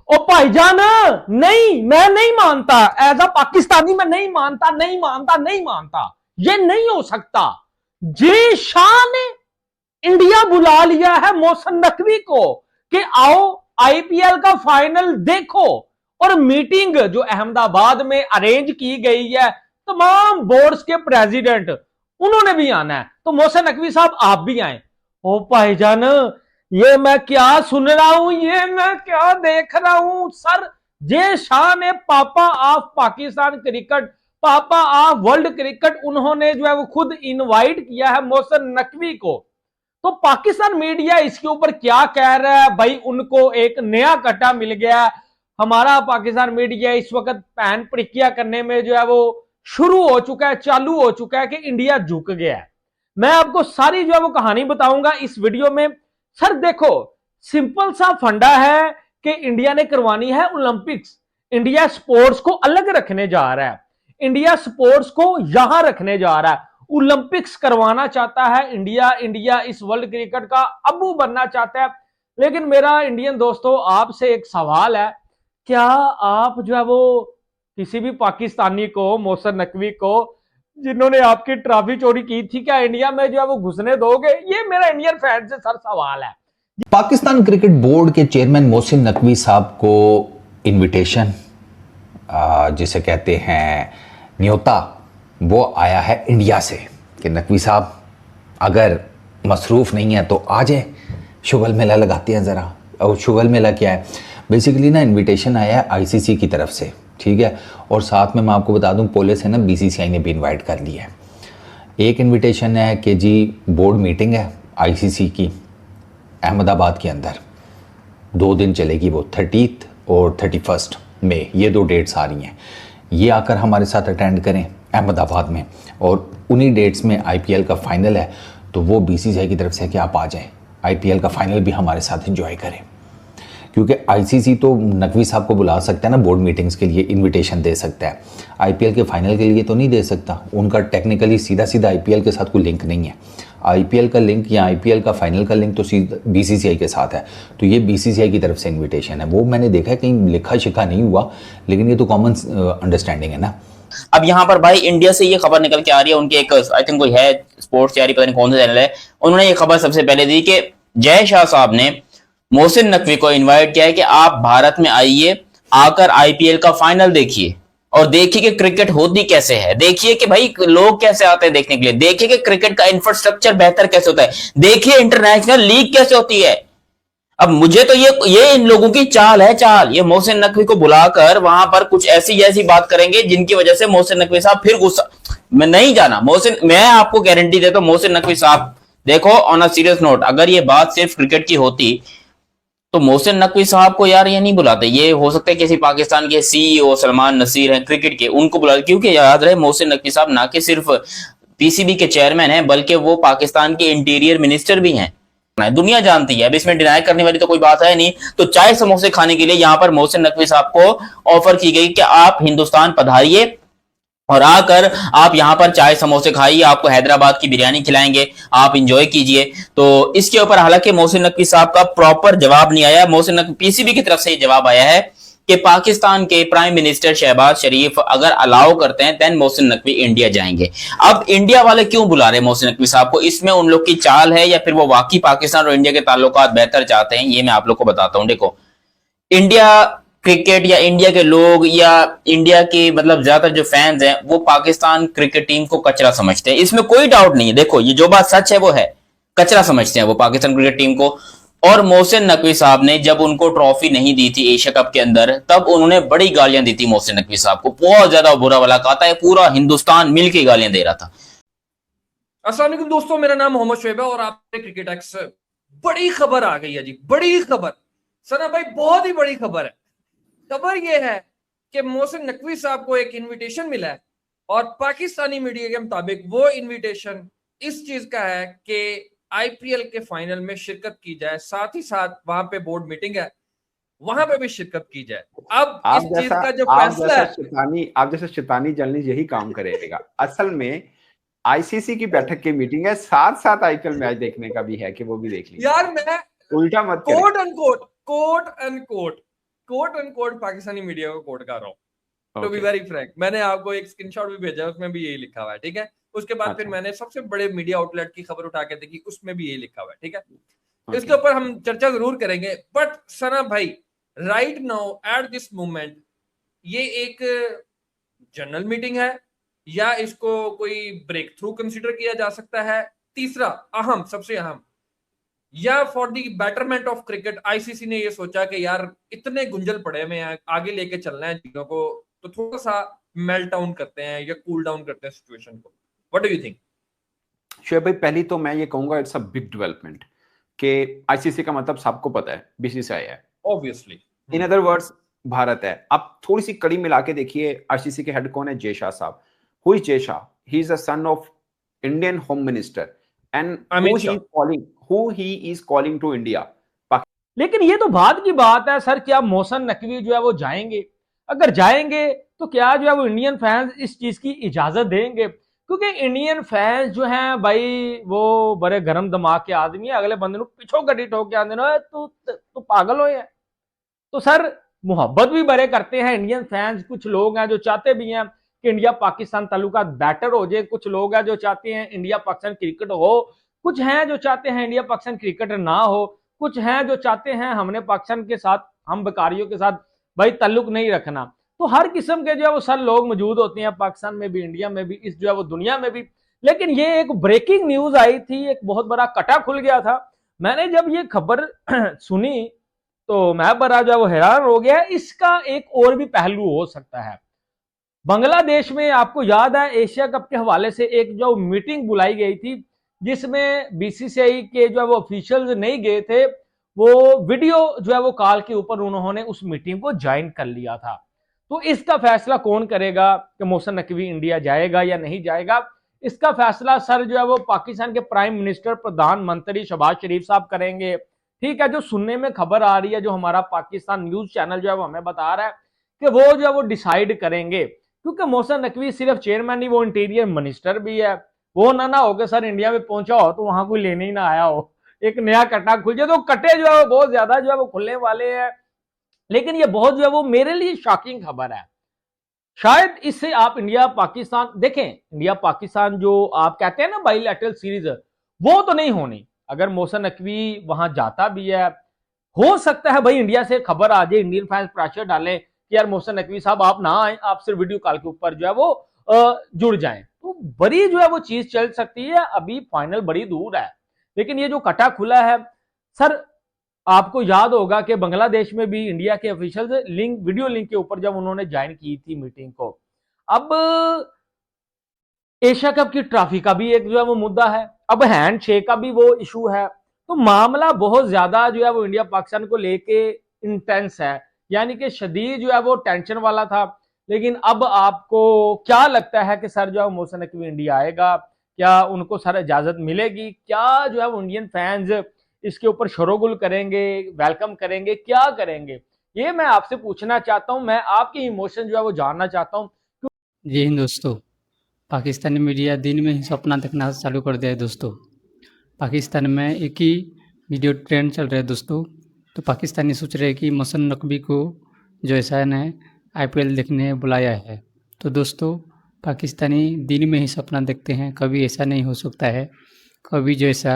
ओ भाईजान, नहीं, मैं नहीं मानता, एज अ पाकिस्तानी मैं नहीं मानता, नहीं मानता, नहीं मानता। ये नहीं हो सकता। जे शाह ने इंडिया बुला लिया है मोहसिन नकवी को कि आओ आईपीएल का फाइनल देखो, और मीटिंग जो अहमदाबाद में अरेंज की गई है, तमाम बोर्ड्स के प्रेसिडेंट उन्होंने भी आना है, तो मोहसिन नकवी साहब आप भी आए। ओ भाईजान, ये मैं क्या सुन रहा हूं, ये मैं क्या देख रहा हूं सर। जे शाह ने पापा ऑफ पाकिस्तान क्रिकेट, पापा ऑफ वर्ल्ड क्रिकेट, उन्होंने जो है वो खुद इनवाइट किया है मोहसिन नकवी को। तो पाकिस्तान मीडिया इसके ऊपर क्या कह रहा है भाई, उनको एक नया कटा मिल गया। हमारा पाकिस्तान मीडिया इस वक्त पैन प्रक्रिया करने में जो है वो शुरू हो चुका है, चालू हो चुका है कि इंडिया झुक गया है। मैं आपको सारी जो है वो कहानी बताऊंगा इस वीडियो में। सर देखो, सिंपल सा फंडा है कि इंडिया ने करवानी है ओलंपिक्स। इंडिया स्पोर्ट्स को अलग रखने जा रहा है, इंडिया स्पोर्ट्स को यहां रखने जा रहा है, ओलंपिक्स करवाना चाहता है इंडिया। इंडिया इस वर्ल्ड क्रिकेट का अबू बनना चाहता है। लेकिन मेरा इंडियन दोस्तों आपसे एक सवाल है, क्या आप जो है वो किसी भी पाकिस्तानी को, मोहसिन नकवी को, जिन्होंने आपकी ट्रॉफी चोरी की थी, क्या इंडिया में जो है वो घुसने दोगे? ये मेरा इंडियन फैन से सर सवाल है। पाकिस्तान क्रिकेट बोर्ड के चेयरमैन मोहसिन नकवी साहब को इनविटेशन, जिसे कहते हैं न्योता, वो आया है इंडिया से कि नकवी साहब अगर मसरूफ़ नहीं है तो आ जाए, शुगल मेला लगाते हैं ज़रा। और शुगल मेला क्या है? बेसिकली ना इनविटेशन आया है आईसीसी की तरफ से, ठीक है। और साथ में मैं आपको बता दूं, पुलिस है ना, बीसीसीआई ने भी इनवाइट कर लिया है। एक इनविटेशन है कि जी बोर्ड मीटिंग है आईसीसी की अहमदाबाद के अंदर, 2 दिन चलेगी वो, 30 और 31 मई, ये 2 डेट्स आ रही हैं। ये आकर हमारे साथ अटेंड करें अहमदाबाद में, और उन्हीं डेट्स में आईपीएल का फाइनल है, तो वो बीसीसीआई की तरफ से कि आप आ जाएं, आईपीएल का फाइनल भी हमारे साथ एंजॉय करें। क्योंकि आईसीसी तो नकवी साहब को बुला सकता है ना, बोर्ड मीटिंग्स के लिए इनविटेशन दे सकता है, आईपीएल के फाइनल के लिए तो नहीं दे सकता। उनका टेक्निकली सीधा सीधा आईपीएल के साथ कोई लिंक नहीं है। आईपीएल का लिंक या आईपीएल का फाइनल का लिंक तो सीधा बीसीसीआई के साथ है। तो ये बीसीसीआई की तरफ से इन्विटेशन है। वो मैंने देखा है, कहीं लिखा शिखा नहीं हुआ, लेकिन ये तो कॉमन अंडरस्टैंडिंग है ना। अब यहाँ पर भाई इंडिया से ये खबर निकल के आ रही है, उनके एक आई थिंक कोई है स्पोर्ट्स यारी, पता नहीं कौन सा चैनल है, उन्होंने ये खबर सबसे पहले दी कि जय शाह साहब ने मोहसिन नकवी को इनवाइट किया है कि आप भारत में आइए, आकर आईपीएल का फाइनल देखिए और देखिए कि क्रिकेट होती कैसे है, देखिए कि भाई लोग कैसे आते हैं देखने के लिए, देखिए कि क्रिकेट का इंफ्रास्ट्रक्चर बेहतर कैसे होता है, देखिए इंटरनेशनल लीग कैसे होती है। अब मुझे तो ये इन लोगों की चाल है, चाल। ये मोहसिन नकवी को बुलाकर वहां पर कुछ ऐसी जैसी बात करेंगे जिनकी वजह से मोहसिन नकवी साहब फिर गुस्सा। मैं नहीं जाना मोहसिन, मैं आपको गारंटी देता हूं मोहसिन नकवी साहब, देखो ऑन अ सीरियस नोट, अगर ये बात सिर्फ क्रिकेट की होती तो मोहसिन नकवी साहब को यार ये नहीं बुलाते। ये हो सकता है किसी पाकिस्तान के सीईओ सलमान नसीर हैं क्रिकेट के, उनको बुला, क्योंकि याद रहे मोहसिन नकवी साहब ना कि सिर्फ पीसीबी के चेयरमैन हैं बल्कि वो पाकिस्तान के इंटीरियर मिनिस्टर भी हैं। दुनिया जानती है, अब इसमें डिनाई करने वाली तो कोई बात है नहीं। तो चाय समोसे खाने के लिए यहाँ पर मोहसिन नकवी साहब को ऑफर की गई कि आप हिंदुस्तान पधारिए और आकर आप यहाँ पर चाय समोसे खाइए, आपको हैदराबाद की बिरयानी खिलाएंगे, आप इंजॉय कीजिए। तो इसके ऊपर हालांकि मोहसिन नकवी साहब का प्रॉपर जवाब नहीं आया। मोहसिन नकवी पीसीबी की तरफ से जवाब आया है कि पाकिस्तान के प्राइम मिनिस्टर शहबाज शरीफ अगर अलाउ करते हैं देन मोहसिन नकवी इंडिया जाएंगे। अब इंडिया वाले क्यों बुला रहे हैं मोहसिन नकवी साहब को? इसमें उन लोग की चाल है या फिर वो वाकई पाकिस्तान और इंडिया के ताल्लुकात बेहतर चाहते हैं? ये मैं आप लोग को बताता हूं। देखो, इंडिया क्रिकेट या इंडिया के लोग या इंडिया के मतलब ज्यादातर जो फैंस हैं वो पाकिस्तान क्रिकेट टीम को कचरा समझते हैं, इसमें कोई डाउट नहीं है। देखो, ये जो बात सच है वो है, कचरा समझते हैं वो पाकिस्तान क्रिकेट टीम को। और मोहसिन नकवी साहब ने जब उनको ट्रॉफी नहीं दी थी एशिया कप के अंदर, तब उन्होंने बड़ी गालियां दी थी मोहसिन नकवी साहब को, बहुत ज्यादा बुरा वाला कहा है, पूरा हिंदुस्तान मिलकर गालियां दे रहा था। अस्सलाम वालेकुम दोस्तों, मेरा नाम मोहम्मद शोएब है और आप क्रिकेट एक्स। बड़ी खबर आ गई है जी, बड़ी खबर सना भाई, बहुत ही बड़ी खबर है। खबर यह है कि मोहसिन नकवी साहब को एक इनविटेशन मिला है और पाकिस्तानी मीडिया के मुताबिक वो इनविटेशन इस चीज का है कि आईपीएल के फाइनल में शिरकत की जाए, साथ ही साथ वहां पे बोर्ड मीटिंग है, वहां पे भी शिरकत की जाए। अब इस चीज का जो फैसला है, आप जैसे शैतानी जर्नलिस्ट यही काम करेगा। असल में आईसीसी की बैठक की मीटिंग है, साथ साथ आईपीएल मैच देखने का भी है कि वो भी देख लीजिए। यार मैं उल्टा मत quote unquote quote end quote Pakistani media को कोट कर रहा हूँ, to be Okay. Very frank. मैंने आपको एक स्क्रीनशॉट भी भेजा है, उसमें भी यही लिखा हुआ है, ठीक है। उसके बाद फिर अच्छा। मैंने सबसे बड़े मीडिया आउटलेट की खबर उठा के देखी, उसमें भी यही लिखा हुआ है, ठीक है। Okay. इसके ऊपर हम चर्चा जरूर करेंगे, बट सना भाई right now at this moment ये एक जनरल मीटिंग है या इसको कोई ब्रेक थ्रू कंसिडर किया जा सकता है? तीसरा अहम, सबसे अहम, या for the betterment of cricket ICC ने ये सोचा कि यार इतने गुंजल पड़े हैं, आगे लेके चलना है चीजों को, तो थोड़ा सा मेल्ट डाउन करते हैं या कूल डाउन करते हैं सिचुएशन को। What do you think? Shoaib भाई, पहली तो मैं ये कहूंगा इट्स अ बिग डेवलपमेंट कि आईसीसी का मतलब सबको पता है, बीसीसीआई है, obviously. In other words Bharat है। आप थोड़ी सी कड़ी मिला के देखिए, आईसीसी के हेड कौन है? जय शाह साहब। Who is Jay Shah? He is a son of Indian home minister and who he is calling to India. लेकिन ये तो बाद की बात है सर, क्या मोहसिन नकवी जो है वो जाएंगे? अगर जाएंगे तो क्या जो है वो इंडियन फैंस इस चीज की इजाजत देंगे? क्योंकि इंडियन फैंस जो हैं भाई वो बड़े गर्म दिमाग के आदमी है, अगले बंदे पिछो गड्डी ठोक के आंदे ना तू पागल हो है। तो सर मोहब्बत भी बड़े करते हैं इंडियन फैंस। कुछ लोग हैं जो चाहते भी हैं कि इंडिया पाकिस्तान ताल्लुकात बेटर हो जाए, कुछ लोग हैं जो चाहते हैं इंडिया पाकिस्तान क्रिकेट हो, कुछ हैं जो चाहते हैं इंडिया पाकिस्तान क्रिकेट ना हो, कुछ हैं जो चाहते हैं हमने पाकिस्तान के साथ, हम बेकारियों के साथ भाई ताल्लुक नहीं रखना। तो हर किस्म के जो है वो सर लोग मौजूद होते हैं, पाकिस्तान में भी, इंडिया में भी, इस जो है वो दुनिया में भी। लेकिन ये एक ब्रेकिंग न्यूज आई थी, एक बहुत बड़ा कटा खुल गया था। मैंने जब ये खबर सुनी तो मैं बड़ा जो है वो हैरान हो गया। इसका एक और भी पहलू हो सकता है। बांग्लादेश में आपको याद है एशिया कप के हवाले से एक जो मीटिंग बुलाई गई थी, जिसमें बीसीसीआई के जो है वो ऑफिशियल्स नहीं गए थे, वो वीडियो जो है वो कॉल के ऊपर उन्होंने उस मीटिंग को ज्वाइन कर लिया था। तो इसका फैसला कौन करेगा कि मोहसिन नकवी इंडिया जाएगा या नहीं जाएगा? इसका फैसला सर जो है वो पाकिस्तान के प्राइम मिनिस्टर, प्रधानमंत्री शहबाज शरीफ साहब करेंगे। ठीक है, जो सुनने में खबर आ रही है, जो हमारा पाकिस्तान न्यूज चैनल जो है वो हमें बता रहा है कि वो जो है वो डिसाइड करेंगे। क्योंकि मोहसिन नकवी सिर्फ चेयरमैन नहीं, वो इंटीरियर मिनिस्टर भी है। वो ना हो कि सर इंडिया में पहुंचा हो तो वहां कोई लेने ही ना आया हो, एक नया कट्टा खुल जाए। तो कट्टे जो है वो बहुत ज्यादा जो है वो खुलने वाले हैं। लेकिन ये बहुत जो है वो मेरे लिए शॉकिंग खबर है। शायद इससे आप इंडिया पाकिस्तान देखें, इंडिया पाकिस्तान जो आप कहते हैं ना बाइलैटरल सीरीज, वो तो नहीं होनी। अगर मोहसिन नकवी वहां जाता भी है, हो सकता है भाई इंडिया से खबर आ जाए, इंडियन फैंस प्रेशर डालें कि यार मोहसिन नकवी साहब आप ना आए, आप सिर्फ वीडियो कॉल के ऊपर जो है वो जुड़ जाएं। तो बड़ी जो है वो चीज चल सकती है। अभी फाइनल बड़ी दूर है, लेकिन ये जो कटा खुला है सर, आपको याद होगा कि बांग्लादेश में भी इंडिया के ऑफिशियल्स वीडियो लिंक के ऊपर जब उन्होंने ज्वाइन की थी मीटिंग को। अब एशिया कप की ट्रॉफी का भी एक जो है वो मुद्दा है, अब हैंड शेक का भी वो इशू है। तो मामला बहुत ज्यादा जो है वो इंडिया पाकिस्तान को लेके इंटेंस है, यानी कि शदीद जो है वो टेंशन वाला था। लेकिन अब आपको क्या लगता है कि सर जो है मोहसिन नकवी इंडिया आएगा? क्या उनको सर इजाजत मिलेगी? क्या जो है वो इंडियन फैंस इसके ऊपर शोरगुल करेंगे, वेलकम करेंगे, क्या करेंगे? ये मैं आपसे पूछना चाहता हूं। मैं आपके इमोशन जो है वो जानना चाहता हूं। जय हिंद दोस्तों। पाकिस्तानी मीडिया दिन में ही सपना देखना चालू कर दिया है दोस्तों। पाकिस्तान में एक ही वीडियो ट्रेंड चल रहा है दोस्तों। तो पाकिस्तानी सोच रहे हैं कि मोहसिन नकवी को जो ऐसा ने IPL देखने बुलाया है। तो दोस्तों पाकिस्तानी दिन में ही सपना देखते हैं, कभी ऐसा नहीं हो सकता है कभी जो ऐसा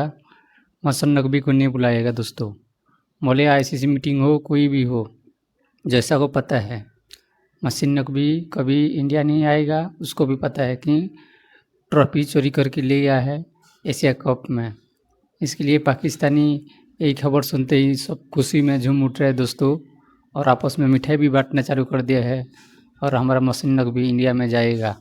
मोहसिन नकवी को नहीं बुलाएगा दोस्तों। बोले ICC मीटिंग हो, कोई भी हो, जैसा को पता है मोहसिन नकवी कभी इंडिया नहीं आएगा। उसको भी पता है कि ट्रॉफी चोरी करके ले गया है एशिया कप में। इसके लिए पाकिस्तानी यही खबर सुनते ही सब खुशी में झूम उठ रहे हैं दोस्तों, और आपस में मिठाई भी बांटना चालू कर दिया है, और हमारा मोहसिन नकवी इंडिया में जाएगा।